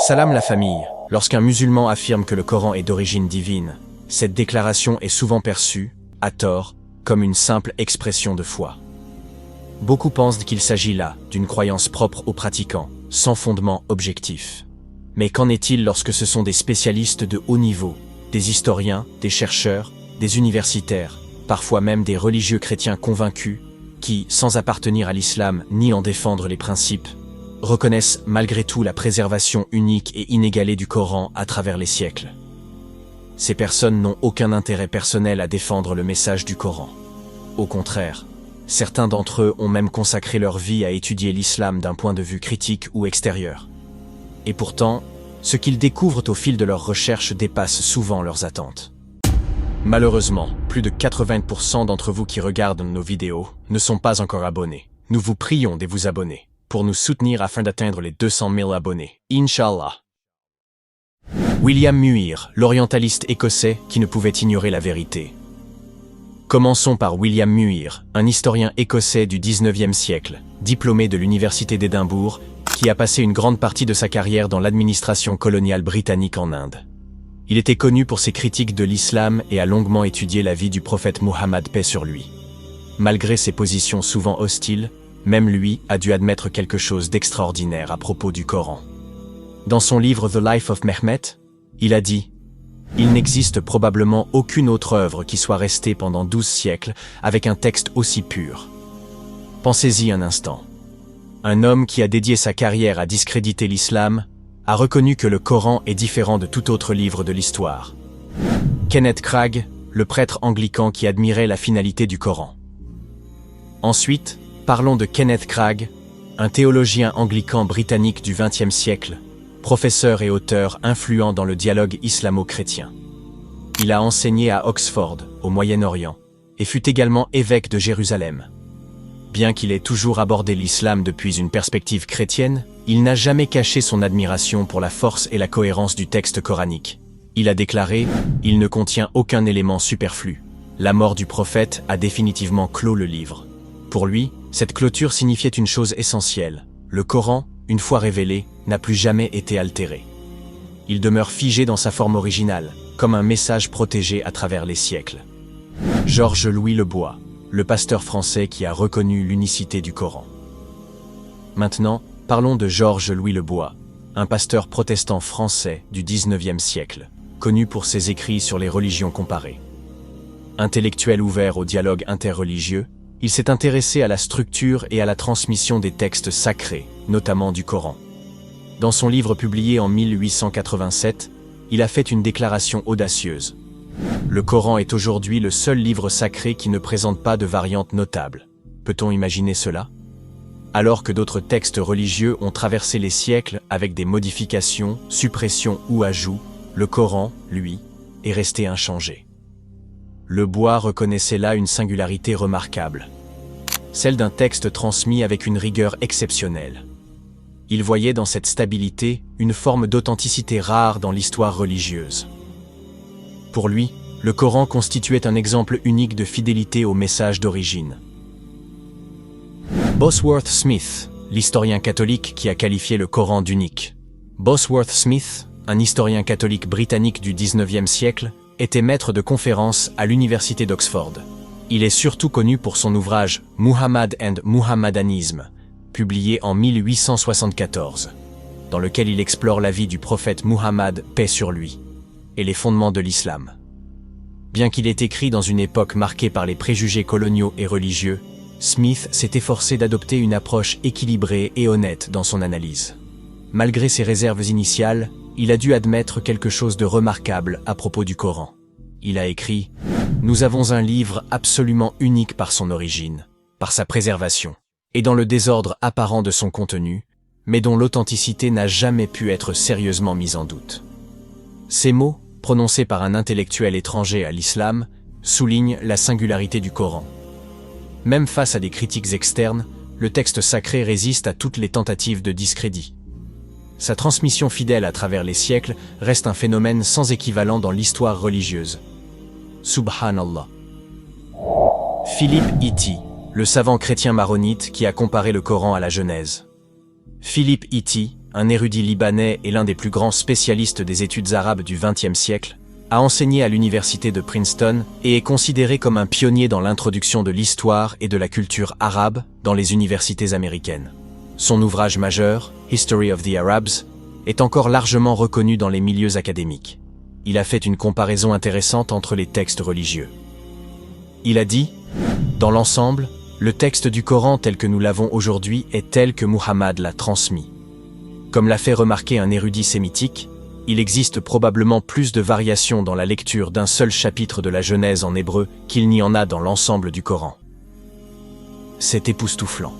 Salam la famille. Lorsqu'un musulman affirme que le Coran est d'origine divine, cette déclaration est souvent perçue, à tort, comme une simple expression de foi. Beaucoup pensent qu'il s'agit là d'une croyance propre aux pratiquants, sans fondement objectif. Mais qu'en est-il lorsque ce sont des spécialistes de haut niveau, des historiens, des chercheurs, des universitaires, parfois même des religieux chrétiens convaincus, qui, sans appartenir à l'islam ni en défendre les principes, reconnaissent malgré tout la préservation unique et inégalée du Coran à travers les siècles. Ces personnes n'ont aucun intérêt personnel à défendre le message du Coran. Au contraire, certains d'entre eux ont même consacré leur vie à étudier l'islam d'un point de vue critique ou extérieur. Et pourtant, ce qu'ils découvrent au fil de leurs recherches dépasse souvent leurs attentes. Malheureusement, plus de 80% d'entre vous qui regardent nos vidéos ne sont pas encore abonnés. Nous vous prions de vous abonner pour nous soutenir afin d'atteindre les 200 000 abonnés. Inch'Allah. William Muir, l'orientaliste écossais qui ne pouvait ignorer la vérité. Commençons par William Muir, un historien écossais du 19e siècle, diplômé de l'université d'Édimbourg, qui a passé une grande partie de sa carrière dans l'administration coloniale britannique en Inde. Il était connu pour ses critiques de l'islam et a longuement étudié la vie du prophète Muhammad, paix sur lui. Malgré ses positions souvent hostiles, même lui a dû admettre quelque chose d'extraordinaire à propos du Coran. Dans son livre The Life of Mehmet, il a dit « Il n'existe probablement aucune autre œuvre qui soit restée pendant 12 siècles avec un texte aussi pur. » Pensez-y un instant. Un homme qui a dédié sa carrière à discréditer l'islam a reconnu que le Coran est différent de tout autre livre de l'histoire. Kenneth Cragg, le prêtre anglican qui admirait la finalité du Coran. Ensuite, parlons de Kenneth Cragg, un théologien anglican britannique du XXe siècle, professeur et auteur influent dans le dialogue islamo-chrétien. Il a enseigné à Oxford, au Moyen-Orient, et fut également évêque de Jérusalem. Bien qu'il ait toujours abordé l'islam depuis une perspective chrétienne, il n'a jamais caché son admiration pour la force et la cohérence du texte coranique. Il a déclaré « Il ne contient aucun élément superflu. La mort du prophète a définitivement clos le livre. » Pour lui, cette clôture signifiait une chose essentielle. Le Coran, une fois révélé, n'a plus jamais été altéré. Il demeure figé dans sa forme originale, comme un message protégé à travers les siècles. Georges-Louis Lebois, le pasteur français qui a reconnu l'unicité du Coran. Maintenant, parlons de Georges-Louis Lebois, un pasteur protestant français du XIXe siècle, connu pour ses écrits sur les religions comparées. Intellectuel ouvert au dialogue interreligieux, il s'est intéressé à la structure et à la transmission des textes sacrés, notamment du Coran. Dans son livre publié en 1887, il a fait une déclaration audacieuse. Le Coran est aujourd'hui le seul livre sacré qui ne présente pas de variante notable. Peut-on imaginer cela? Alors que d'autres textes religieux ont traversé les siècles avec des modifications, suppressions ou ajouts, le Coran, lui, est resté inchangé. Lebois reconnaissait là une singularité remarquable, celle d'un texte transmis avec une rigueur exceptionnelle. Il voyait dans cette stabilité une forme d'authenticité rare dans l'histoire religieuse. Pour lui, le Coran constituait un exemple unique de fidélité au message d'origine. Bosworth Smith, l'historien catholique qui a qualifié le Coran d'unique. Bosworth Smith, un historien catholique britannique du XIXe siècle, était maître de conférences à l'université d'Oxford. Il est surtout connu pour son ouvrage « Muhammad and Muhammadanism », publié en 1874, dans lequel il explore la vie du prophète Muhammad, paix sur lui, et les fondements de l'islam. Bien qu'il ait écrit dans une époque marquée par les préjugés coloniaux et religieux, Smith s'est efforcé d'adopter une approche équilibrée et honnête dans son analyse. Malgré ses réserves initiales, il a dû admettre quelque chose de remarquable à propos du Coran. Il a écrit « Nous avons un livre absolument unique par son origine, par sa préservation, et dans le désordre apparent de son contenu, mais dont l'authenticité n'a jamais pu être sérieusement mise en doute. » Ces mots, prononcés par un intellectuel étranger à l'islam, soulignent la singularité du Coran. Même face à des critiques externes, le texte sacré résiste à toutes les tentatives de discrédit. Sa transmission fidèle à travers les siècles reste un phénomène sans équivalent dans l'histoire religieuse. Subhanallah. Philippe Itti, le savant chrétien maronite qui a comparé le Coran à la Genèse. Philippe Itti, un érudit libanais et l'un des plus grands spécialistes des études arabes du XXe siècle, a enseigné à l'université de Princeton et est considéré comme un pionnier dans l'introduction de l'histoire et de la culture arabe dans les universités américaines. Son ouvrage majeur, History of the Arabs, est encore largement reconnu dans les milieux académiques. Il a fait une comparaison intéressante entre les textes religieux. Il a dit « Dans l'ensemble, le texte du Coran tel que nous l'avons aujourd'hui est tel que Muhammad l'a transmis. Comme l'a fait remarquer un érudit sémitique, il existe probablement plus de variations dans la lecture d'un seul chapitre de la Genèse en hébreu qu'il n'y en a dans l'ensemble du Coran. C'est époustouflant.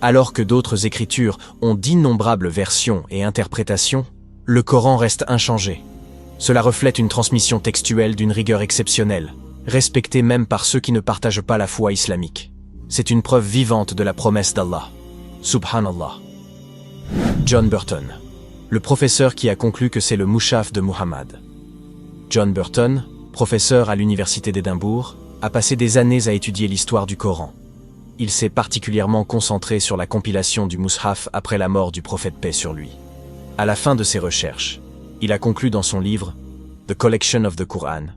Alors que d'autres écritures ont d'innombrables versions et interprétations, le Coran reste inchangé. Cela reflète une transmission textuelle d'une rigueur exceptionnelle, respectée même par ceux qui ne partagent pas la foi islamique. C'est une preuve vivante de la promesse d'Allah. Subhanallah. John Burton, le professeur qui a conclu que c'est le Mushaf de Muhammad. John Burton, professeur à l'université d'Édimbourg, a passé des années à étudier l'histoire du Coran. Il s'est particulièrement concentré sur la compilation du Mushaf après la mort du prophète paix sur lui. À la fin de ses recherches, il a conclu dans son livre « The Collection of the Quran »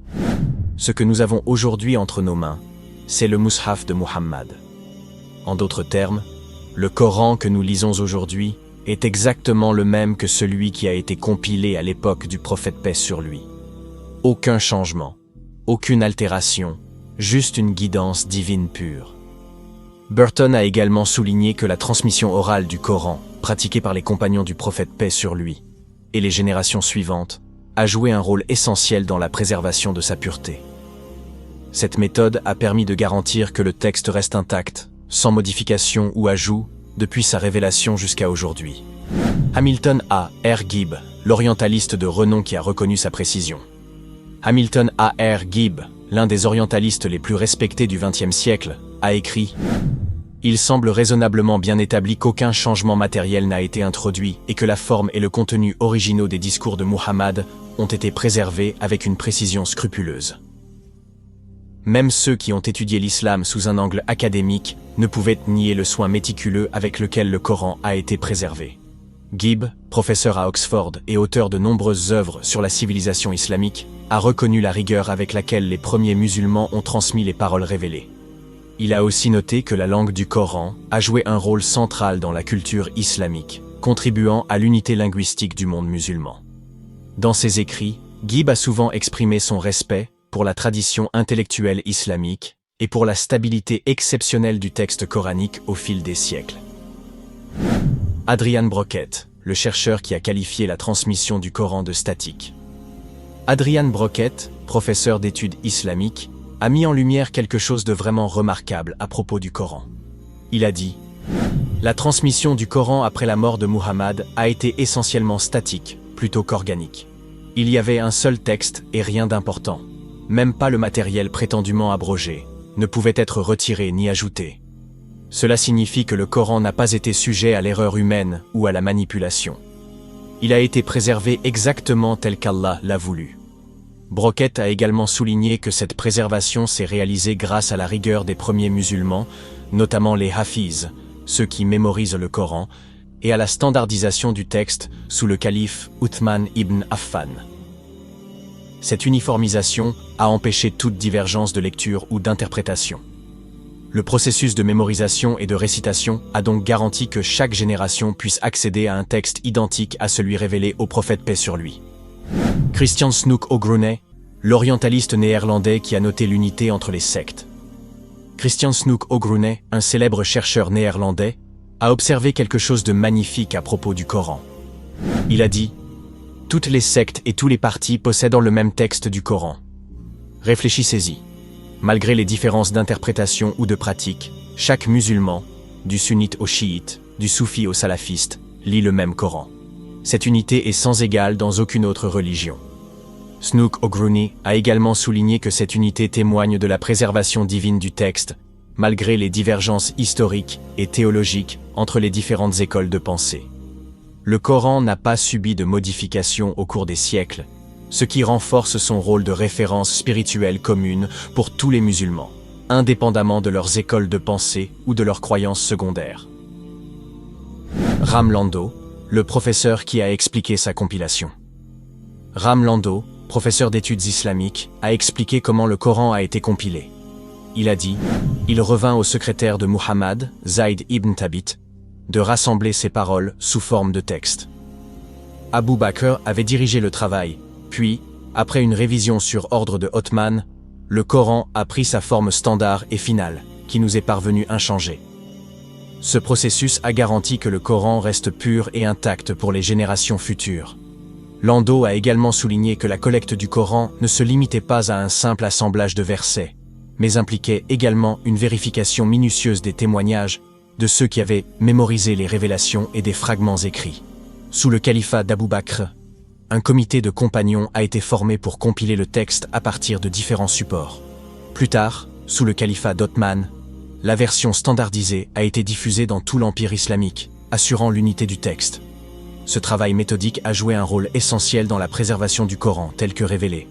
ce que nous avons aujourd'hui entre nos mains, c'est le Mushaf de Muhammad. En d'autres termes, le Coran que nous lisons aujourd'hui est exactement le même que celui qui a été compilé à l'époque du prophète paix sur lui. Aucun changement, aucune altération, juste une guidance divine pure. Burton a également souligné que la transmission orale du Coran, pratiquée par les compagnons du prophète paix sur lui, et les générations suivantes, a joué un rôle essentiel dans la préservation de sa pureté. Cette méthode a permis de garantir que le texte reste intact, sans modification ou ajout, depuis sa révélation jusqu'à aujourd'hui. Hamilton A. R. Gibb, l'orientaliste de renom qui a reconnu sa précision. Hamilton A. R. Gibb, l'un des orientalistes les plus respectés du XXe siècle, a écrit « Il semble raisonnablement bien établi qu'aucun changement matériel n'a été introduit et que la forme et le contenu originaux des discours de Muhammad ont été préservés avec une précision scrupuleuse. » Même ceux qui ont étudié l'islam sous un angle académique ne pouvaient nier le soin méticuleux avec lequel le Coran a été préservé. Gibb, professeur à Oxford et auteur de nombreuses œuvres sur la civilisation islamique, a reconnu la rigueur avec laquelle les premiers musulmans ont transmis les paroles révélées. Il a aussi noté que la langue du Coran a joué un rôle central dans la culture islamique, contribuant à l'unité linguistique du monde musulman. Dans ses écrits, Gibb a souvent exprimé son respect pour la tradition intellectuelle islamique et pour la stabilité exceptionnelle du texte coranique au fil des siècles. Adrian Brocket, le chercheur qui a qualifié la transmission du Coran de statique. Adrian Brocket, professeur d'études islamiques, a mis en lumière quelque chose de vraiment remarquable à propos du Coran. Il a dit « La transmission du Coran après la mort de Muhammad a été essentiellement statique, plutôt qu'organique. Il y avait un seul texte et rien d'important. Même pas le matériel prétendument abrogé ne pouvait être retiré ni ajouté. Cela signifie que le Coran n'a pas été sujet à l'erreur humaine ou à la manipulation. Il a été préservé exactement tel qu'Allah l'a voulu. » Brocket a également souligné que cette préservation s'est réalisée grâce à la rigueur des premiers musulmans, notamment les hafiz, ceux qui mémorisent le Coran, et à la standardisation du texte sous le calife Uthman ibn Affan. Cette uniformisation a empêché toute divergence de lecture ou d'interprétation. Le processus de mémorisation et de récitation a donc garanti que chaque génération puisse accéder à un texte identique à celui révélé au prophète paix sur lui. Christian Snoek O'Groene, l'orientaliste néerlandais qui a noté l'unité entre les sectes. Christian Snoek O'Groene, un célèbre chercheur néerlandais, a observé quelque chose de magnifique à propos du Coran. Il a dit « Toutes les sectes et tous les partis possèdent le même texte du Coran. Réfléchissez-y. Malgré les différences d'interprétation ou de pratique, chaque musulman, du sunnite au chiite, du soufi au salafiste, lit le même Coran. Cette unité est sans égale dans aucune autre religion. » Snoek O'Groene a également souligné que cette unité témoigne de la préservation divine du texte, malgré les divergences historiques et théologiques entre les différentes écoles de pensée. Le Coran n'a pas subi de modifications au cours des siècles, ce qui renforce son rôle de référence spirituelle commune pour tous les musulmans, indépendamment de leurs écoles de pensée ou de leurs croyances secondaires. Ram Lando, le professeur qui a expliqué sa compilation. Ram Lando, professeur d'études islamiques, a expliqué comment le Coran a été compilé. Il a dit « Il revint au secrétaire de Muhammad, Zayd ibn Thabit, de rassembler ses paroles sous forme de texte. Abu Bakr avait dirigé le travail, puis, après une révision sur ordre de Othman, le Coran a pris sa forme standard et finale, qui nous est parvenue inchangée. Ce processus a garanti que le Coran reste pur et intact pour les générations futures. » Lando a également souligné que la collecte du Coran ne se limitait pas à un simple assemblage de versets, mais impliquait également une vérification minutieuse des témoignages de ceux qui avaient mémorisé les révélations et des fragments écrits. Sous le califat d'Abu Bakr, un comité de compagnons a été formé pour compiler le texte à partir de différents supports. Plus tard, sous le califat d'Othman, la version standardisée a été diffusée dans tout l'Empire islamique, assurant l'unité du texte. Ce travail méthodique a joué un rôle essentiel dans la préservation du Coran tel que révélé.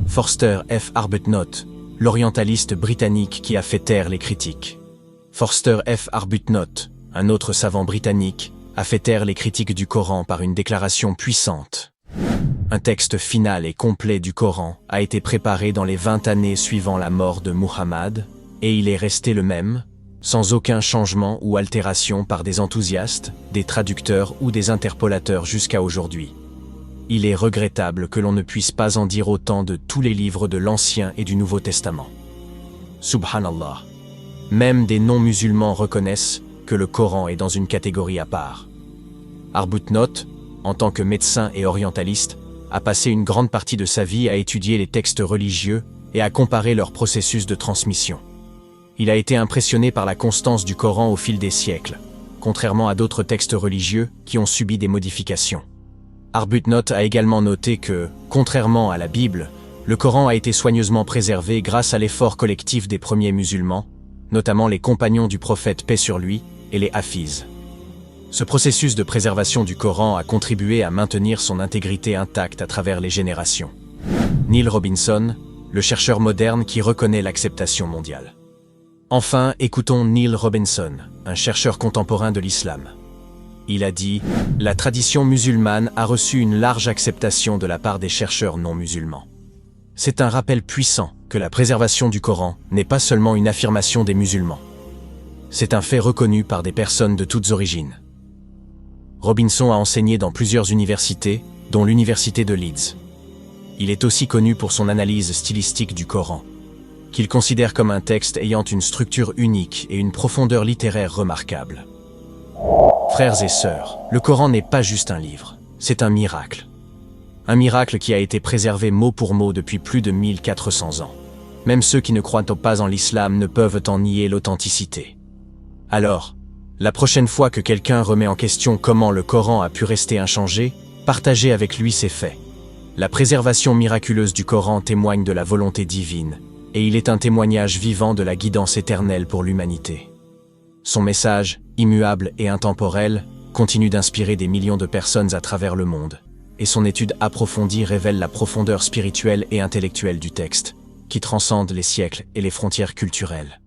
Forster F. Arbuthnot, l'orientaliste britannique qui a fait taire les critiques. Forster F. Arbuthnot, un autre savant britannique, a fait taire les critiques du Coran par une déclaration puissante. Un texte final et complet du Coran a été préparé dans les 20 années suivant la mort de Muhammad, et il est resté le même, sans aucun changement ou altération par des enthousiastes, des traducteurs ou des interpolateurs jusqu'à aujourd'hui. Il est regrettable que l'on ne puisse pas en dire autant de tous les livres de l'Ancien et du Nouveau Testament. Subhanallah. Même des non-musulmans reconnaissent que le Coran est dans une catégorie à part. Arbuthnot, en tant que médecin et orientaliste, a passé une grande partie de sa vie à étudier les textes religieux et à comparer leur processus de transmission. Il a été impressionné par la constance du Coran au fil des siècles, contrairement à d'autres textes religieux qui ont subi des modifications. Arbuthnot a également noté que, contrairement à la Bible, le Coran a été soigneusement préservé grâce à l'effort collectif des premiers musulmans, notamment les compagnons du prophète paix sur lui et les Hafiz. Ce processus de préservation du Coran a contribué à maintenir son intégrité intacte à travers les générations. Neil Robinson, le chercheur moderne qui reconnaît l'acceptation mondiale. Enfin, écoutons Neil Robinson, un chercheur contemporain de l'islam. Il a dit « La tradition musulmane a reçu une large acceptation de la part des chercheurs non musulmans. C'est un rappel puissant que la préservation du Coran n'est pas seulement une affirmation des musulmans. C'est un fait reconnu par des personnes de toutes origines. » Robinson a enseigné dans plusieurs universités, dont l'université de Leeds. Il est aussi connu pour son analyse stylistique du Coran, qu'il considère comme un texte ayant une structure unique et une profondeur littéraire remarquable. Frères et sœurs, le Coran n'est pas juste un livre, c'est un miracle. Un miracle qui a été préservé mot pour mot depuis plus de 1400 ans. Même ceux qui ne croient pas en l'islam ne peuvent en nier l'authenticité. Alors, la prochaine fois que quelqu'un remet en question comment le Coran a pu rester inchangé, partagez avec lui ses faits. La préservation miraculeuse du Coran témoigne de la volonté divine, et il est un témoignage vivant de la guidance éternelle pour l'humanité. Son message, immuable et intemporel, continue d'inspirer des millions de personnes à travers le monde, et son étude approfondie révèle la profondeur spirituelle et intellectuelle du texte, qui transcende les siècles et les frontières culturelles.